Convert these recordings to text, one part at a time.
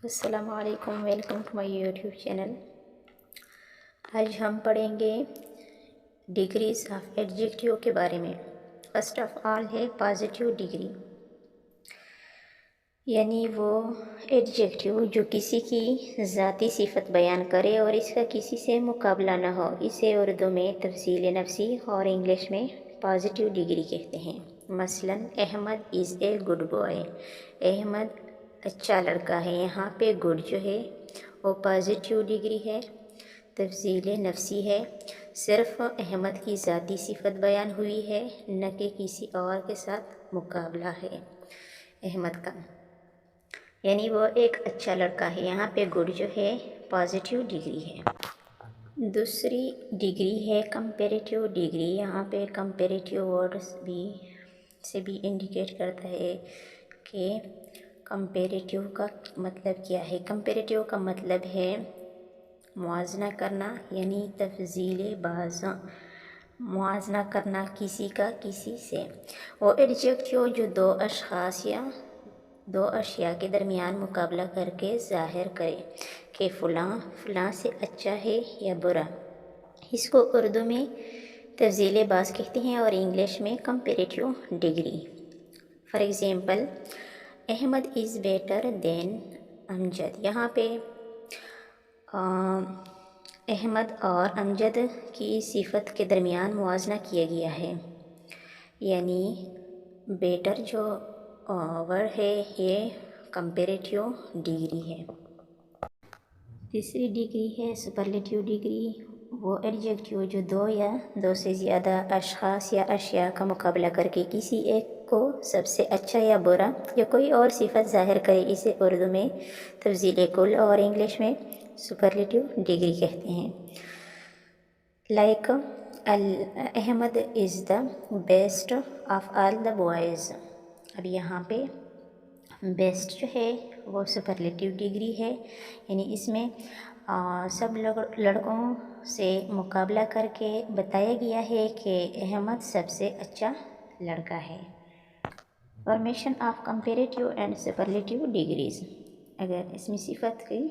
السلام علیکم، welcome to my YouTube channel. آج ہم پڑھیں گے ڈگریز آف ایڈجیکٹیو کے بارے میں۔ فرسٹ آف آل ہے پازیٹیو ڈگری، یعنی وہ ایڈجیکٹیو جو کسی کی ذاتی صفت بیان کرے اور اس کا کسی سے مقابلہ نہ ہو۔ اسے اردو میں تفضیل نفسی اور انگلش میں پازیٹیو ڈگری کہتے ہیں۔ مثلاً احمد از اے گڈ بوائے، احمد اچھا لڑکا ہے۔ یہاں پہ گڈ جو ہے وہ پازیٹیو ڈگری ہے، تفضیل نفسی ہے، صرف احمد کی ذاتی صفت بیان ہوئی ہے، نہ کہ کسی اور کے ساتھ مقابلہ ہے احمد کا، یعنی وہ ایک اچھا لڑکا ہے۔ یہاں پہ گڈ جو ہے پازیٹیو ڈگری ہے۔ دوسری ڈگری ہے کمپیریٹیو ڈگری۔ یہاں پہ کمپیریٹیو ورڈز سے بھی انڈیکیٹ کرتا ہے کہ کمپیریٹیو کا مطلب کیا ہے۔ کمپیریٹیو کا مطلب ہے موازنہ کرنا، یعنی تفضیل بعض، موازنہ کرنا کسی کا کسی سے۔ وہ ایڈجیکٹیو جو دو اشخاص یا دو اشیاء کے درمیان مقابلہ کر کے ظاہر کرے کہ فلاں سے اچھا ہے یا برا، اس کو اردو میں تفضیل بعض کہتے ہیں اور انگلش میں comparative degree. For example, Ahmed is better than Amjad. یہاں پہ احمد اور امجد کی صفت کے درمیان موازنہ کیا گیا ہے، یعنی بیٹر جو ورڈ ہے یہ کمپیریٹیو ڈگری ہے۔ تیسری ڈگری ہے سپرلیٹیو ڈگری۔ وہ ایڈجیکٹیو جو دو یا دو سے زیادہ اشخاص یا اشیاء کا مقابلہ کر کے کسی ایک کو سب سے اچھا یا برا یا کوئی اور صفت ظاہر کرے، اسے اردو میں تفضیل کل اور انگلش میں سپرلیٹیو ڈگری کہتے ہیں۔ Like Ahmed is the best of all the boys. اب یہاں پہ بیسٹ جو ہے وہ سپرلیٹیو ڈگری ہے، یعنی اس میں سب لڑکوں سے مقابلہ کر کے بتایا گیا ہے کہ احمد سب سے اچھا لڑکا ہے۔ Formation of comparative and superlative degrees. اگر اس میں صفت کی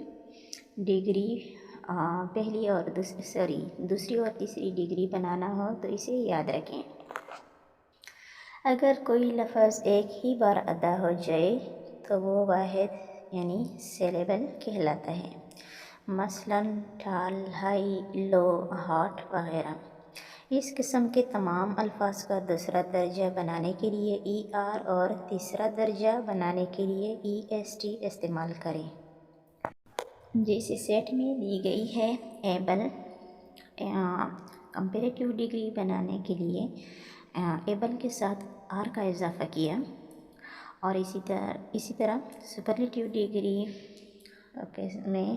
ڈگری پہلی اور دوسری اور تیسری ڈگری بنانا ہو تو اسے یاد رکھیں۔ اگر کوئی لفظ ایک ہی بار ادا ہو جائے تو وہ واحد یعنی سیلیبل کہلاتا ہے۔ مثلاً ٹال، ہائی، لو، ہاٹ وغیرہ۔ اس قسم کے تمام الفاظ کا دوسرا درجہ بنانے کے لیے ای آر اور تیسرا درجہ بنانے کے لیے ای ایس ٹی استعمال کریں۔ جیسے سیٹ میں دی گئی ہے، ایبل۔ کمپیریٹیو ڈگری بنانے کے لیے ایبل کے ساتھ آر کا اضافہ کیا، اور اسی طرح سپرلیٹیو ڈگری میں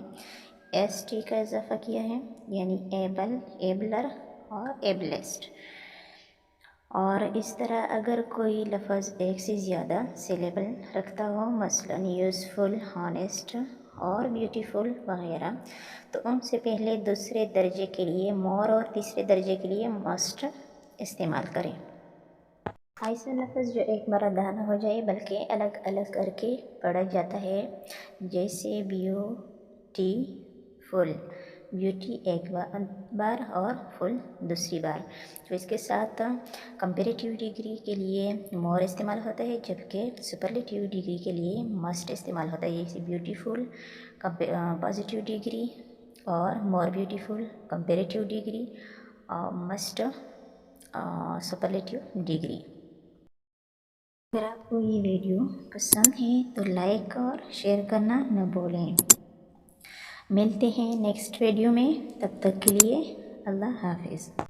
ایس ٹی کا اضافہ کیا ہے، یعنی ایبل، ایبلر اور ایبلیسٹ۔ اور اس طرح اگر کوئی لفظ ایک سے زیادہ سیلیبل رکھتا ہو، مثلاً یوزفل، ہانیسٹ اور بیوٹیفل وغیرہ، تو ان سے پہلے دوسرے درجے کے لیے مور اور تیسرے درجے کے لیے مسٹ استعمال کریں۔ ایسا لفظ جو ایک بار ادا نہ ہو جائے بلکہ الگ الگ کر کے پڑھا جاتا ہے، جیسے بیوٹی فل، بیوٹی ایک بار اور فل دوسری بار، تو اس کے ساتھ کمپیریٹیو ڈگری کے لیے مور استعمال ہوتا ہے، جبکہ سپرلیٹیو ڈگری کے لیے مسٹ استعمال ہوتا ہے، جیسے بیوٹیفل پازیٹیو ڈگری اور مور بیوٹیفل کمپیریٹیو ڈگری اور مسٹ سپرلیٹیو ڈگری۔ اگر آپ کو یہ ویڈیو پسند ہے تو لائک اور شیئر کرنا نہ بھولیں۔ ملتے ہیں نیکسٹ ویڈیو میں، تب تک کے لیے اللہ حافظ۔